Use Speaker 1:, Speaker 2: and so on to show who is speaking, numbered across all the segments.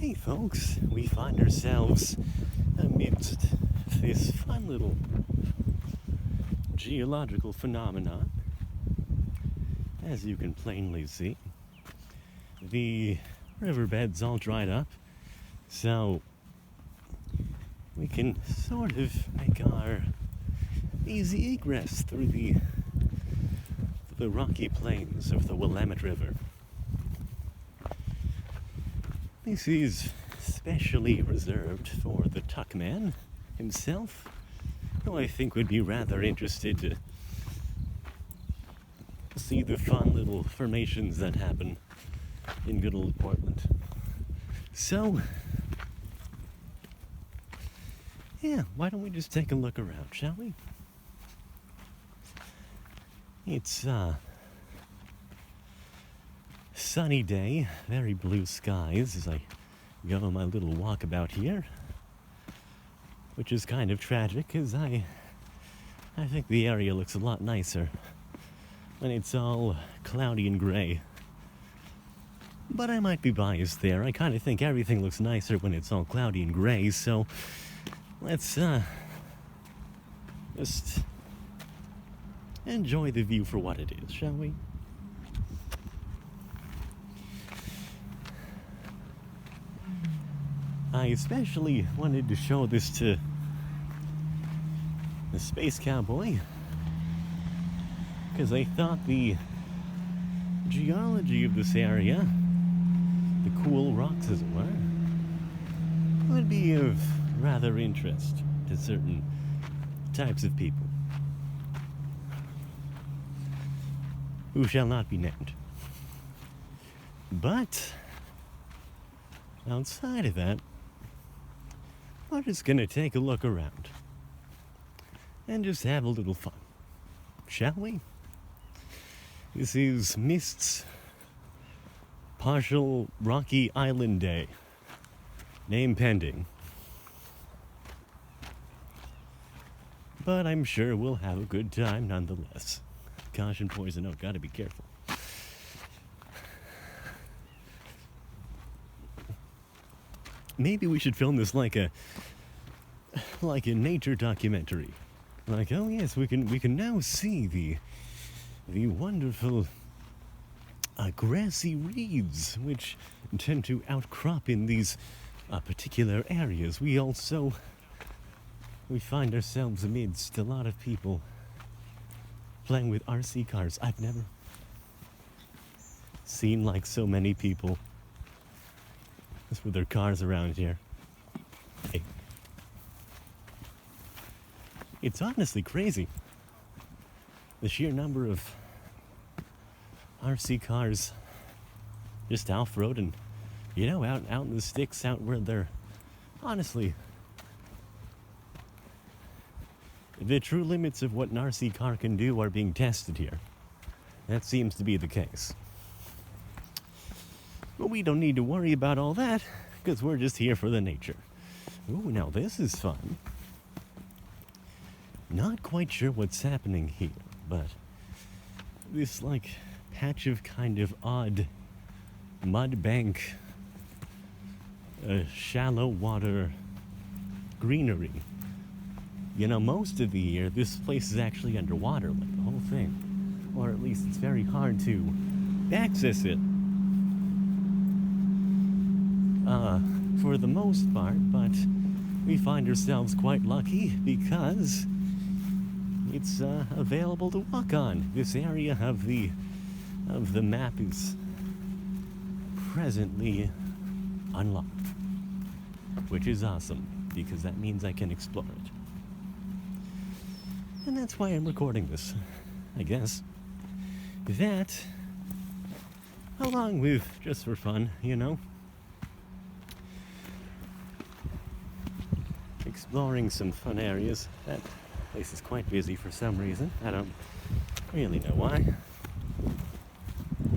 Speaker 1: Hey folks, we find ourselves amidst this fun little geological phenomenon. As you can plainly see, the riverbed's all dried up, so we can sort of make our easy egress through the rocky plains of the Willamette River. This is specially reserved for the Tuckman himself, who I think would be rather interested to see the fun little formations that happen in good old Portland. So, yeah, why don't we just take a look around, shall we? It's sunny day, very blue skies as I go on my little walkabout here, which is kind of tragic because I think the area looks a lot nicer when it's all cloudy and gray. But I might be biased there. I kind of think everything looks nicer when it's all cloudy and gray, so let's just enjoy the view for what it is, shall we? I especially wanted to show this to the Space Cowboy because I thought the geology of this area, the cool rocks as it were, would be of rather interest to certain types of people who shall not be named. But outside of that, we're just gonna take a look around and just have a little fun, shall we? This is Mist's Partial Rocky Island Day, name pending. But I'm sure we'll have a good time nonetheless. Caution, poison oak, gotta be careful. Maybe we should film this like a nature documentary. Like, oh yes, we can now see the wonderful grassy reeds which tend to outcrop in these particular areas. We find ourselves amidst a lot of people playing with RC cars. I've never seen like so many people just with their cars around here. Hey. It's honestly crazy. The sheer number of RC cars just off-roading, out in the sticks, out where they're honestly the true limits of what an RC car can do are being tested here. That seems to be the case. But we don't need to worry about all that, because we're just here for the nature. Ooh, now this is fun. Not quite sure what's happening here, but this, patch of kind of odd mud bank, shallow water greenery. Most of the year, this place is actually underwater, like the whole thing. Or at least it's very hard to access it. For the most part, but we find ourselves quite lucky because it's available to walk on. This area of the map is presently unlocked, which is awesome because that means I can explore it. And that's why I'm recording this, I guess. That, along with just for fun, exploring some fun areas. That place is quite busy for some reason. I don't really know why.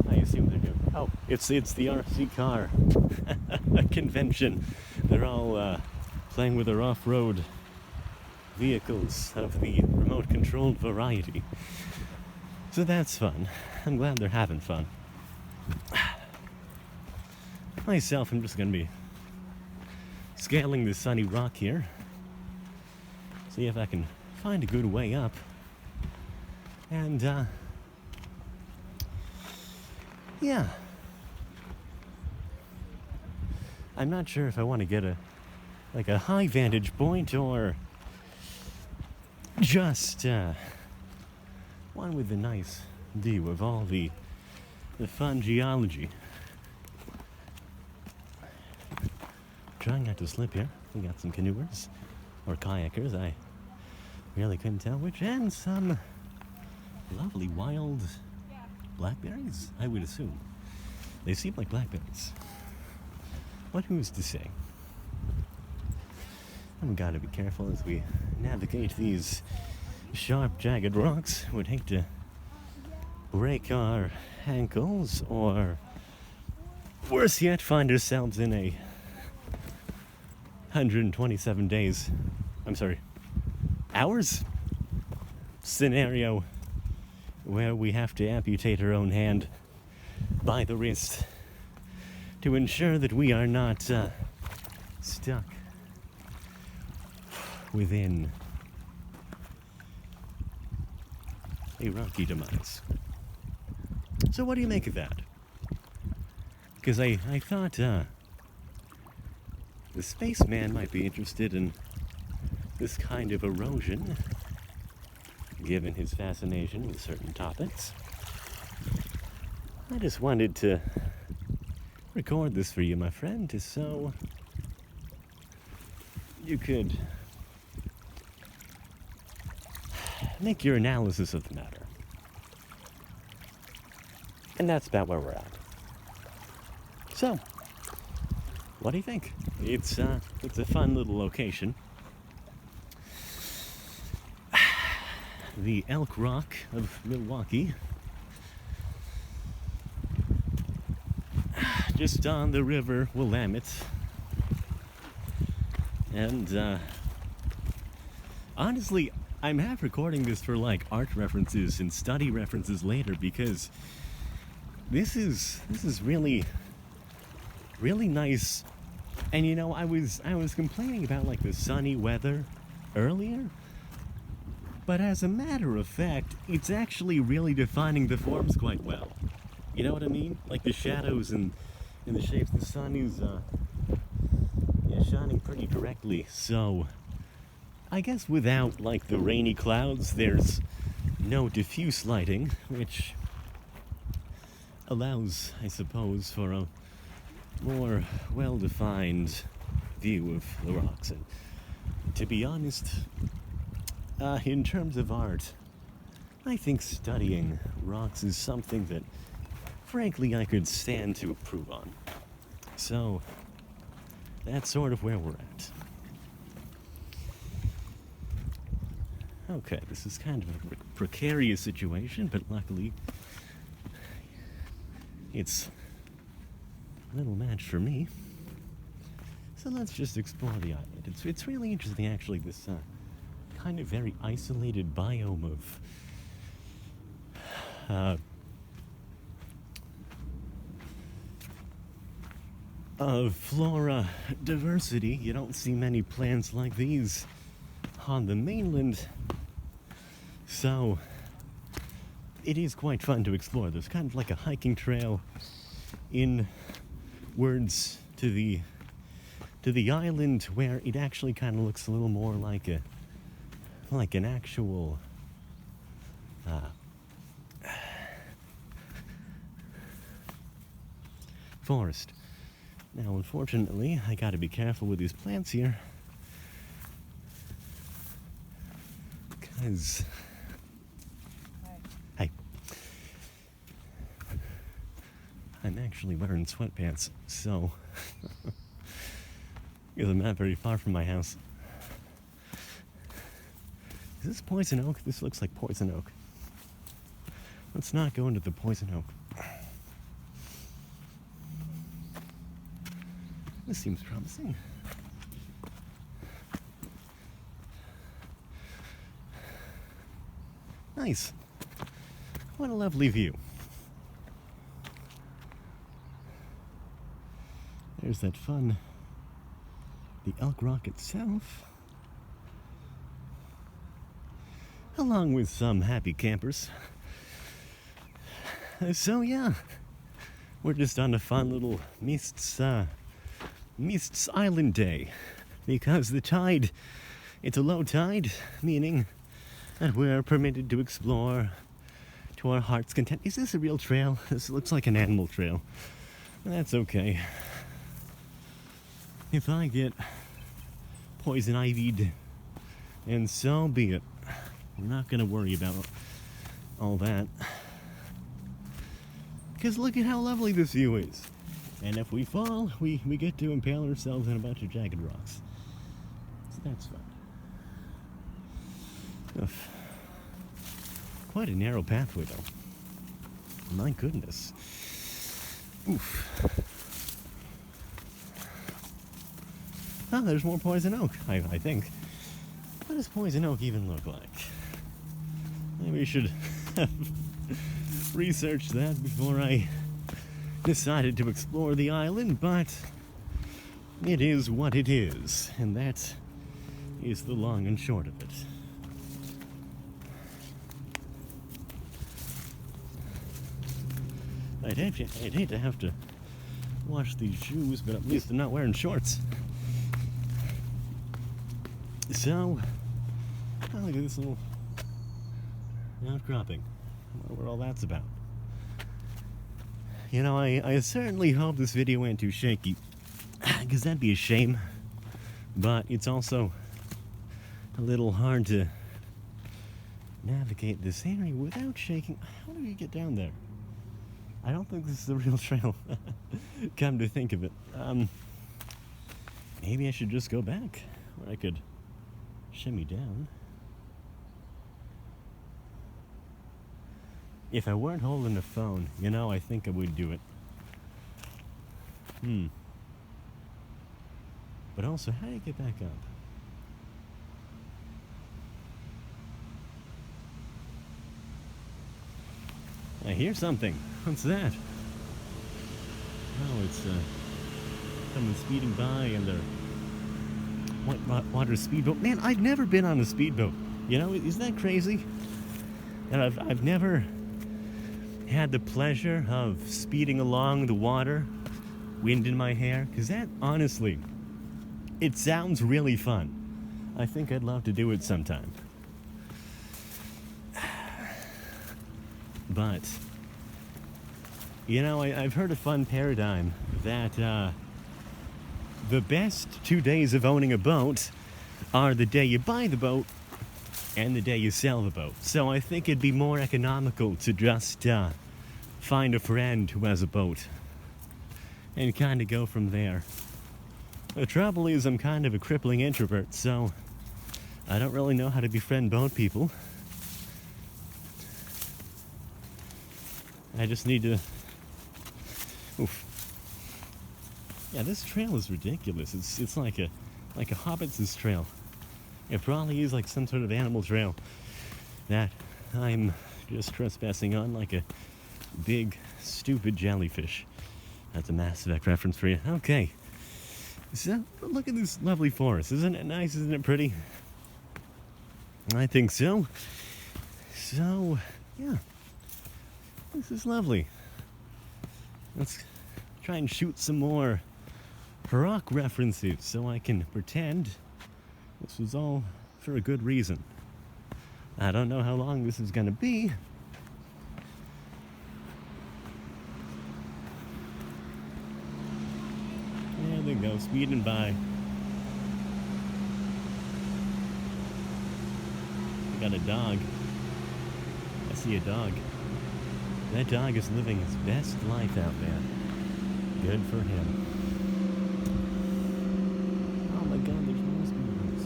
Speaker 1: I assume they're doing... Oh, it's the RC car convention. They're all playing with their off-road vehicles of the remote-controlled variety. So that's fun. I'm glad they're having fun. Myself, I'm just going to be scaling this sunny rock here. See if I can find a good way up. And, yeah. I'm not sure if I want to get a high vantage point or just, one with a nice view of all the fun geology. Trying not to slip here. We got some canoers or kayakers. I really couldn't tell which, and some lovely wild blackberries, I would assume. They seem like blackberries. But who's to say? And we gotta be careful as we navigate these sharp, jagged rocks. Would hate to break our ankles, or worse yet, find ourselves in a 127 days, hours scenario where we have to amputate our own hand by the wrist to ensure that we are not stuck within a rocky demise. So what do you make of that? Because I thought the spaceman might be interested in this kind of erosion, given his fascination with certain topics. I just wanted to record this for you, my friend, just so you could make your analysis of the matter. And that's about where we're at. So, what do you think? It's a fun little location. The Elk Rock of Milwaukee. Just on the river Willamette. And honestly, I'm half recording this for like art references and study references later, because this is really nice. And you know, I was complaining about like the sunny weather earlier, but as a matter of fact, it's actually really defining the forms quite well. You know what I mean? Like the shadows and the shapes. The sun is shining pretty directly. So I guess without like the rainy clouds, there's no diffuse lighting, which allows, I suppose, for a more well-defined view of the rocks. And to be honest, in terms of art, I think studying rocks is something that, frankly, I could stand to improve on. So, that's sort of where we're at. Okay, this is kind of a precarious situation, but luckily, it's a little match for me. So let's just explore the island. It's really interesting, actually, this kind of very isolated biome of flora diversity. You don't see many plants like these on the mainland, so it is quite fun to explore. There's kind of like a hiking trail inwards to the island, where it actually kind of looks a little more like an actual forest. Now, unfortunately, I gotta be careful with these plants here, because hi, I'm actually wearing sweatpants, so because I'm not very far from my house. Is this poison oak? This looks like poison oak. Let's not go into the poison oak. This seems promising. Nice. What a lovely view. There's that fun the Elk Rock itself, along with some happy campers. So yeah, we're just on a fun little Mists Island day, because the tide, it's a low tide, meaning that we're permitted to explore to our heart's content. Is this a real trail? This looks like an animal trail. That's okay. If I get poison ivied, and so be it. We're not gonna worry about all that. Because look at how lovely this view is. And if we fall, we get to impale ourselves in a bunch of jagged rocks. So that's fun. Oof. Quite a narrow pathway, though. My goodness. Oof. Oh, there's more poison oak, I think. What does poison oak even look like? Maybe we should research that before I decided to explore the island, but it is what it is, and that is the long and short of it. I'd hate to have to wash these shoes, but at least I'm not wearing shorts. So, oh, look at this little outcropping. I wonder what all that's about. You know, I certainly hope this video went too shaky, because that'd be a shame. But it's also a little hard to navigate this area without shaking. How do you get down there? I don't think this is the real trail. Come to think of it. Maybe I should just go back, or I could shimmy down. If I weren't holding a phone, you know, I think I would do it. But also, how do you get back up? I hear something. What's that? Oh, it's someone speeding by in their whitewater speedboat. Man, I've never been on a speedboat. You know, isn't that crazy? And I've never had the pleasure of speeding along the water, wind in my hair, because that, honestly, it sounds really fun. I think I'd love to do it sometime. But, you know, I've heard a fun paradigm that the best 2 days of owning a boat are the day you buy the boat and the day you sell the boat. So I think it'd be more economical to just find a friend who has a boat and kind of go from there. The trouble is I'm kind of a crippling introvert, so I don't really know how to befriend boat people. I just need to... Oof. Yeah, this trail is ridiculous. It's like a hobbit's trail. It probably is like some sort of animal trail that I'm just trespassing on like a big, stupid jellyfish. That's a Mass Effect reference for you. Okay. So, look at this lovely forest. Isn't it nice? Isn't it pretty? I think so. So, yeah. This is lovely. Let's try and shoot some more rock references so I can pretend this was all for a good reason. I don't know how long this is going to be. There they go, speeding by. I got a dog. I see a dog. That dog is living his best life out there. Good for him. Oh my god, there's more speedboats.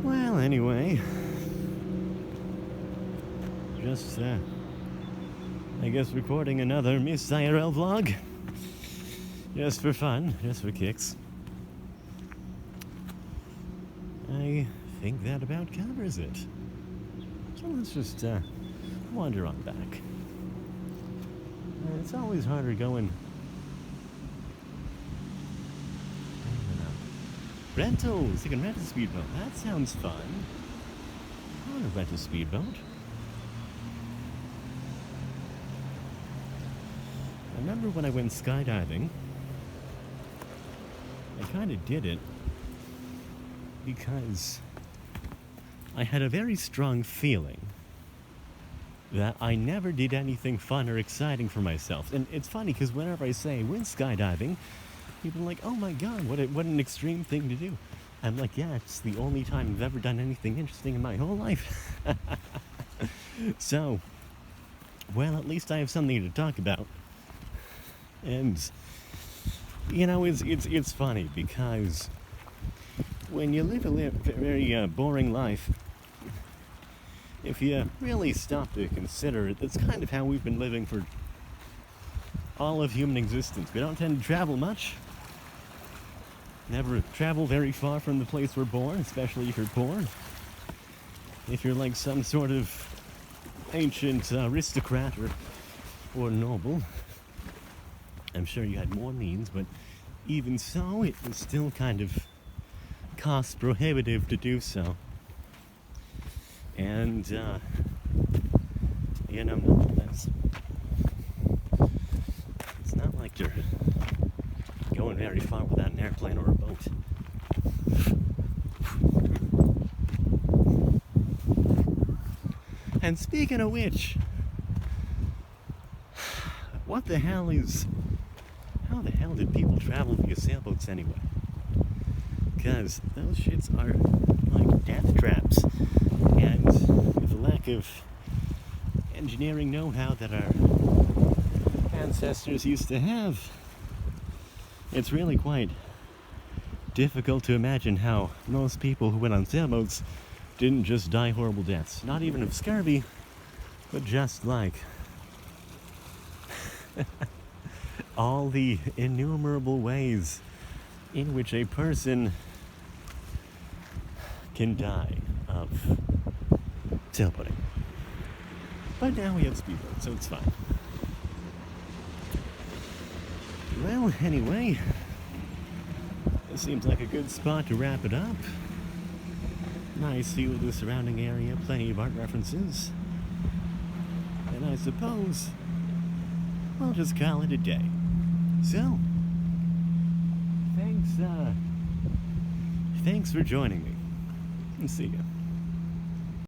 Speaker 1: Well, anyway. Just, I guess recording another Miss IRL vlog. Just for fun, just for kicks. I think that about covers it. So let's just wander on back. It's always harder going Rentals! You can rent a speedboat. That sounds fun. I want to rent a speedboat. I remember when I went skydiving, I kind of did it because I had a very strong feeling that I never did anything fun or exciting for myself. And it's funny because whenever I say went skydiving, people are like, oh my god, what an extreme thing to do. I'm like, yeah, it's the only time I've ever done anything interesting in my whole life. So, well, at least I have something to talk about. And, you know, it's funny because when you live a very boring life, if you really stop to consider it, that's kind of how we've been living for all of human existence. We don't tend to travel much. Never travel very far from the place we're born, especially if you're poor. If you're like some sort of ancient aristocrat or noble, I'm sure you had more means, but even so, it was still kind of cost prohibitive to do so. And, you know, nonetheless, it's not like you're going very far without an airplane or a boat. And speaking of which, how the hell did people travel via sailboats anyway? Because those shits are like death traps. And with the lack of engineering know-how that our ancestors used to have, it's really quite difficult to imagine how most people who went on sailboats didn't just die horrible deaths. Not even of scurvy, but just like all the innumerable ways in which a person can die of sailboating. But now we have speedboats, so it's fine. Well, anyway, this seems like a good spot to wrap it up. Nice view of the surrounding area, plenty of art references. And I suppose we'll just call it a day. So, thanks for joining me. And see ya.